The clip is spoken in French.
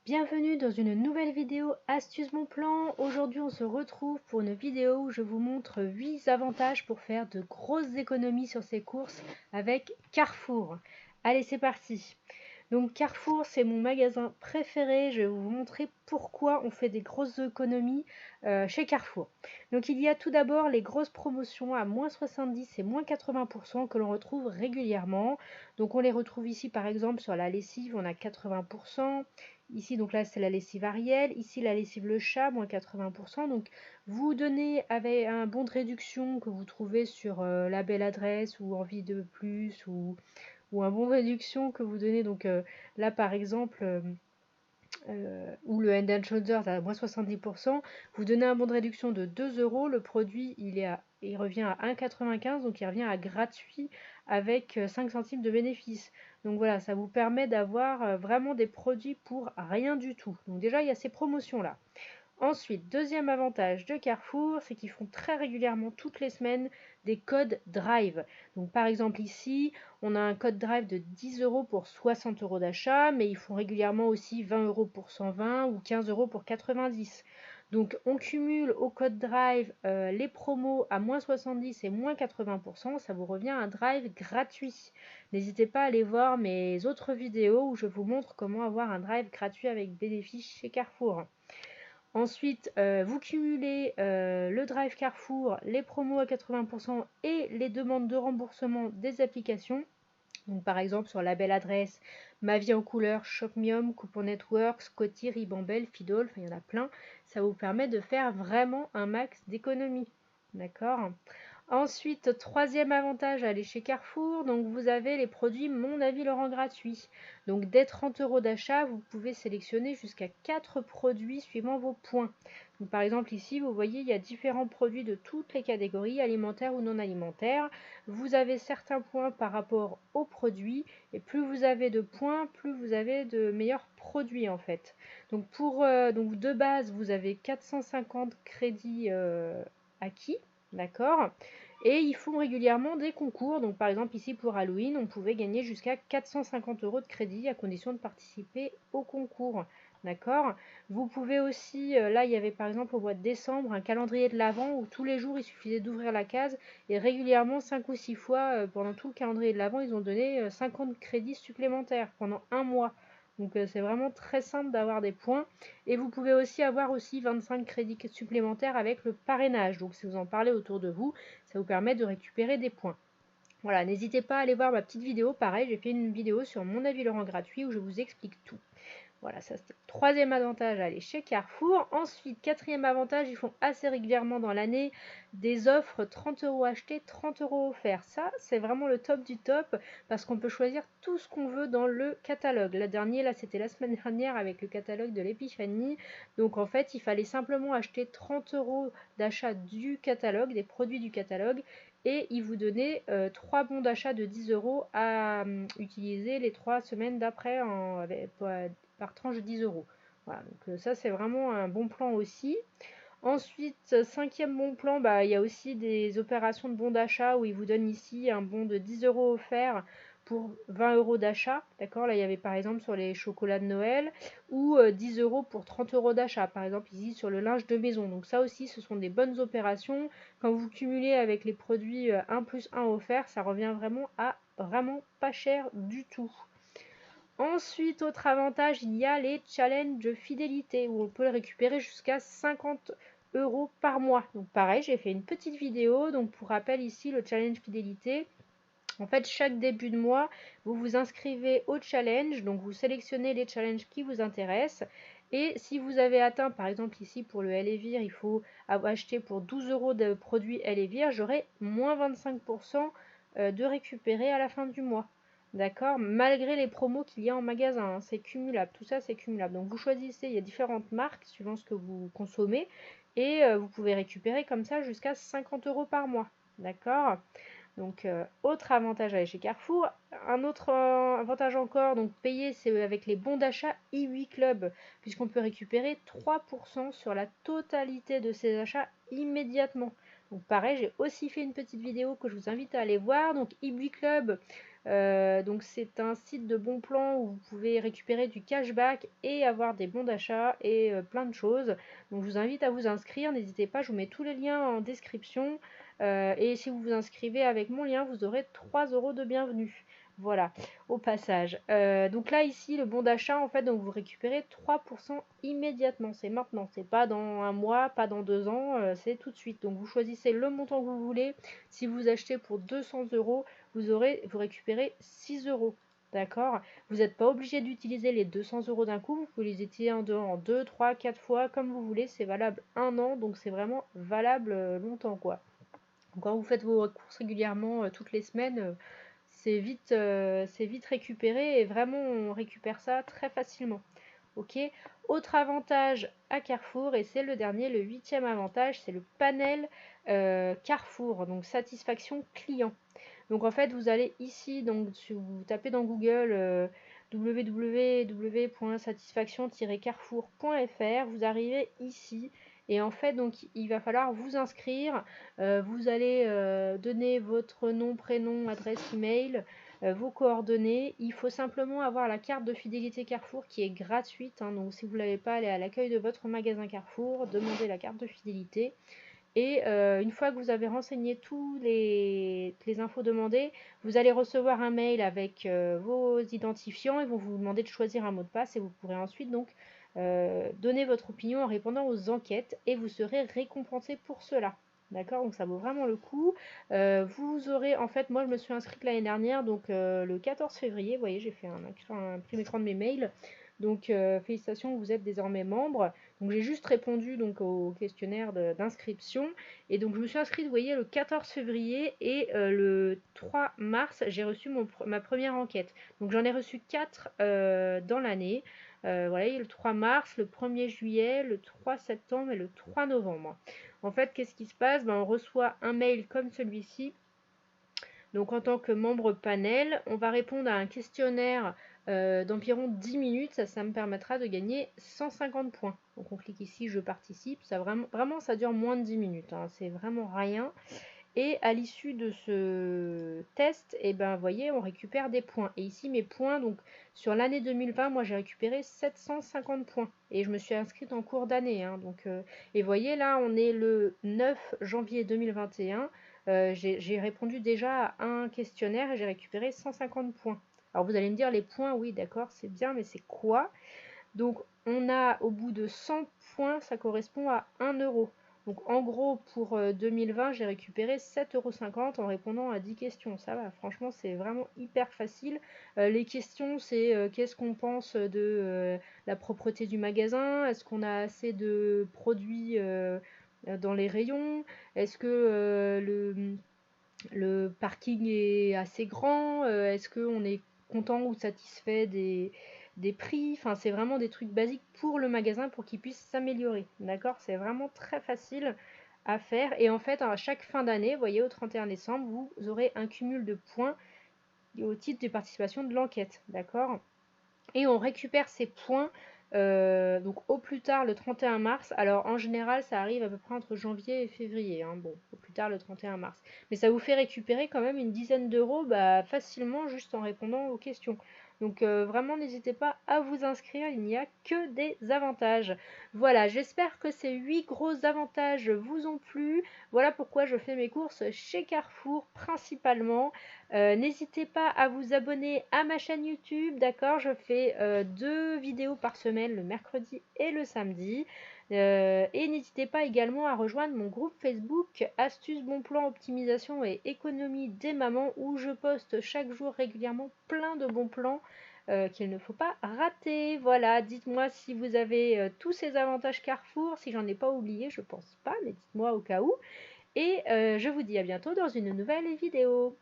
Bienvenue dans une nouvelle vidéo Astuce Bon Plan. Aujourd'hui on se retrouve pour une vidéo où je vous montre 8 avantages pour faire de grosses économies sur ses courses avec Carrefour. Allez, c'est parti. Donc Carrefour, c'est mon magasin préféré. Je vais vous montrer pourquoi on fait des grosses économies chez Carrefour. Donc il y a tout d'abord les grosses promotions à moins 70 et moins 80% que l'on retrouve régulièrement. Donc on les retrouve ici par exemple sur la lessive, on a 80%. Ici, donc là, c'est la lessive Ariel. Ici, la lessive Le Chat, moins 80%. Donc, vous donnez avec un bon de réduction que vous trouvez sur la belle adresse ou Envie de plus ou un bon de réduction que vous donnez. Donc, là, par exemple, ou le Head and Shoulders à moins 70%, vous donnez un bon de réduction de 2 euros. Le produit, il revient à 1,95, donc il revient à gratuit avec 5 centimes de bénéfice. Donc voilà, ça vous permet d'avoir vraiment des produits pour rien du tout. Donc déjà, il y a ces promotions-là. Ensuite, deuxième avantage de Carrefour, c'est qu'ils font très régulièrement, toutes les semaines, des codes Drive. Donc par exemple ici, on a un code Drive de 10 euros pour 60 euros d'achat, mais ils font régulièrement aussi 20 euros pour 120 ou 15 euros pour 90. Donc on cumule au code Drive les promos à moins 70 et moins 80%, ça vous revient un Drive gratuit. N'hésitez pas à aller voir mes autres vidéos où je vous montre comment avoir un Drive gratuit avec bénéfice chez Carrefour. Ensuite, vous cumulez le Drive Carrefour, les promos à 80% et les demandes de remboursement des applications. Donc, par exemple, sur la belle adresse, Ma Vie en Couleur, Shopmium, Coupon Networks, Coty, Ribambelle, Fidol, enfin il y en a plein. Ça vous permet de faire vraiment un max d'économies. D'accord? Ensuite, troisième avantage à aller chez Carrefour, donc vous avez les produits Mon Avis le rend gratuit. Donc dès 30 euros d'achat, vous pouvez sélectionner jusqu'à 4 produits suivant vos points. Donc, par exemple ici, vous voyez, il y a différents produits de toutes les catégories, alimentaires ou non alimentaires. Vous avez certains points par rapport aux produits, et plus vous avez de points, plus vous avez de meilleurs produits en fait. Donc donc de base, vous avez 450 crédits acquis. D'accord? Et ils font régulièrement des concours. Donc, par exemple, ici pour Halloween, on pouvait gagner jusqu'à 450 euros de crédit à condition de participer au concours. D'accord? Vous pouvez aussi, là, il y avait par exemple au mois de décembre un calendrier de l'Avent où tous les jours il suffisait d'ouvrir la case et régulièrement, 5 ou 6 fois pendant tout le calendrier de l'Avent, ils ont donné 50 crédits supplémentaires pendant un mois. Donc, c'est vraiment très simple d'avoir des points. Et vous pouvez aussi avoir aussi 25 crédits supplémentaires avec le parrainage. Donc si vous en parlez autour de vous, ça vous permet de récupérer des points. Voilà, n'hésitez pas à aller voir ma petite vidéo. Pareil, j'ai fait une vidéo sur Mon Avis le rend gratuit où je vous explique tout. Voilà, ça c'était le troisième avantage à aller chez Carrefour. Ensuite, quatrième avantage, ils font assez régulièrement dans l'année des offres 30 euros achetés, 30 euros offerts. Ça, c'est vraiment le top du top parce qu'on peut choisir tout ce qu'on veut dans le catalogue. La dernière, là, c'était la semaine dernière avec le catalogue de l'Épiphanie. Donc en fait, il fallait simplement acheter 30 euros d'achat du catalogue, des produits du catalogue, et ils vous donnaient 3 bons d'achat de 10 euros à utiliser les 3 semaines d'après par tranche de 10 euros. Voilà, donc ça c'est vraiment un bon plan aussi. Ensuite, cinquième bon plan, il y a aussi des opérations de bons d'achat où ils vous donnent ici un bon de 10 euros offert pour 20 euros d'achat. D'accord? Là, il y avait par exemple sur les chocolats de Noël ou 10 euros pour 30 euros d'achat. Par exemple, ici sur le linge de maison. Donc ça aussi, ce sont des bonnes opérations. Quand vous cumulez avec les produits 1 plus 1 offert, ça revient vraiment à vraiment pas cher du tout. Ensuite, autre avantage, il y a les challenges fidélité où on peut récupérer jusqu'à 50 euros par mois. Donc pareil, j'ai fait une petite vidéo. Donc pour rappel ici, le challenge fidélité, en fait, chaque début de mois, vous vous inscrivez au challenge. Donc vous sélectionnez les challenges qui vous intéressent. Et si vous avez atteint, par exemple ici pour le Elevir, il faut acheter pour 12 euros de produits Elevir, j'aurai moins 25% de récupérer à la fin du mois. D'accord? Malgré les promos qu'il y a en magasin, hein, c'est cumulable, tout ça c'est cumulable. Donc vous choisissez, il y a différentes marques suivant ce que vous consommez et vous pouvez récupérer comme ça jusqu'à 50 euros par mois. D'accord? Donc autre avantage à aller chez Carrefour. Un autre avantage encore, donc payer c'est avec les bons d'achat e8 Club, puisqu'on peut récupérer 3% sur la totalité de ces achats immédiatement. Donc pareil, j'ai aussi fait une petite vidéo que je vous invite à aller voir. Donc e8 Club, Donc c'est un site de bons plans où vous pouvez récupérer du cashback et avoir des bons d'achat et plein de choses. Donc je vous invite à vous inscrire, n'hésitez pas, je vous mets tous les liens en description. Et si vous vous inscrivez avec mon lien, vous aurez 3 € de bienvenue. Voilà, au passage. Donc là, ici, le bon d'achat, en fait, donc vous récupérez 3% immédiatement. C'est maintenant, c'est pas dans un mois, pas dans 2 ans, c'est tout de suite. Donc vous choisissez le montant que vous voulez. Si vous achetez pour 200 €, vous récupérez 6 €. D'accord? Vous n'êtes pas obligé d'utiliser les 200 € d'un coup. Vous pouvez les utiliser en 2, 3, 4 fois, comme vous voulez. C'est valable un an, donc c'est vraiment valable longtemps, quoi. Quand vous faites vos courses régulièrement toutes les semaines, c'est vite récupéré et vraiment on récupère ça très facilement. Ok. Autre avantage à Carrefour, et c'est le dernier, le 8e avantage, c'est le panel Carrefour, donc satisfaction client. Donc en fait, vous allez ici, donc si vous tapez dans Google www.satisfaction-carrefour.fr, vous arrivez ici. Et en fait, donc il va falloir vous inscrire. Vous allez donner votre nom, prénom, adresse email, vos coordonnées. Il faut simplement avoir la carte de fidélité Carrefour qui est gratuite, hein. Donc si vous ne l'avez pas, allez à l'accueil de votre magasin Carrefour, demandez la carte de fidélité. Et une fois que vous avez renseigné toutes les infos demandées, vous allez recevoir un mail avec vos identifiants. Ils vont vous demander de choisir un mot de passe et vous pourrez ensuite donc donner votre opinion en répondant aux enquêtes et vous serez récompensé pour cela. D'accord? Donc ça vaut vraiment le coup. Vous aurez, en fait, moi je me suis inscrite l'année dernière, donc le 14 février, vous voyez, j'ai fait un premier écran de mes mails. Donc félicitations, vous êtes désormais membre. Donc j'ai juste répondu donc au questionnaire d'inscription et donc je me suis inscrite, vous voyez, le 14 février et le 3 mars, j'ai reçu ma première enquête. Donc j'en ai reçu 4 dans l'année. Voilà, le 3 mars, le 1er juillet, le 3 septembre et le 3 novembre. En fait, qu'est-ce qui se passe? On reçoit un mail comme celui-ci. Donc en tant que membre panel, on va répondre à un questionnaire d'environ 10 minutes. Ça me permettra de gagner 150 points. Donc on clique ici, je participe. Ça vraiment, ça dure moins de 10 minutes, hein. C'est vraiment rien. Et à l'issue de ce test, vous voyez, on récupère des points. Et ici, mes points, donc sur l'année 2020, moi j'ai récupéré 750 points. Et je me suis inscrite en cours d'année, hein. Et vous voyez, là, on est le 9 janvier 2021. J'ai répondu déjà à un questionnaire et j'ai récupéré 150 points. Alors vous allez me dire, les points, oui, d'accord, c'est bien, mais c'est quoi? Donc on a, au bout de 100 points, ça correspond à 1 €. Donc en gros, pour 2020, j'ai récupéré 7,50 € en répondant à 10 questions. Ça va, franchement, c'est vraiment hyper facile. Les questions, c'est qu'est-ce qu'on pense de la propreté du magasin? Est-ce qu'on a assez de produits dans les rayons? Est-ce que le parking est assez grand? Est-ce qu'on est content ou satisfait des prix? Enfin, c'est vraiment des trucs basiques pour le magasin pour qu'il puisse s'améliorer. D'accord? C'est vraiment très facile à faire. Et en fait, à chaque fin d'année, vous voyez, au 31 décembre, vous aurez un cumul de points au titre de participation de l'enquête. D'accord? Et on récupère ces points donc au plus tard le 31 mars. Alors en général, ça arrive à peu près entre janvier et février, hein. Bon, au plus tard le 31 mars. Mais ça vous fait récupérer quand même une dizaine d'euros facilement juste en répondant aux questions. Donc vraiment, n'hésitez pas à vous inscrire, il n'y a que des avantages. Voilà, j'espère que ces 8 gros avantages vous ont plu. Voilà pourquoi je fais mes courses chez Carrefour principalement. N'hésitez pas à vous abonner à ma chaîne YouTube, d'accord? Je fais 2 vidéos par semaine, le mercredi et le samedi. Et n'hésitez pas également à rejoindre mon groupe Facebook Astuces Bon Plan Optimisation et Économie des Mamans où je poste chaque jour régulièrement plein de bons plans qu'il ne faut pas rater. Voilà, dites-moi si vous avez tous ces avantages Carrefour, si j'en ai pas oublié, je pense pas, mais dites-moi au cas où. Et je vous dis à bientôt dans une nouvelle vidéo.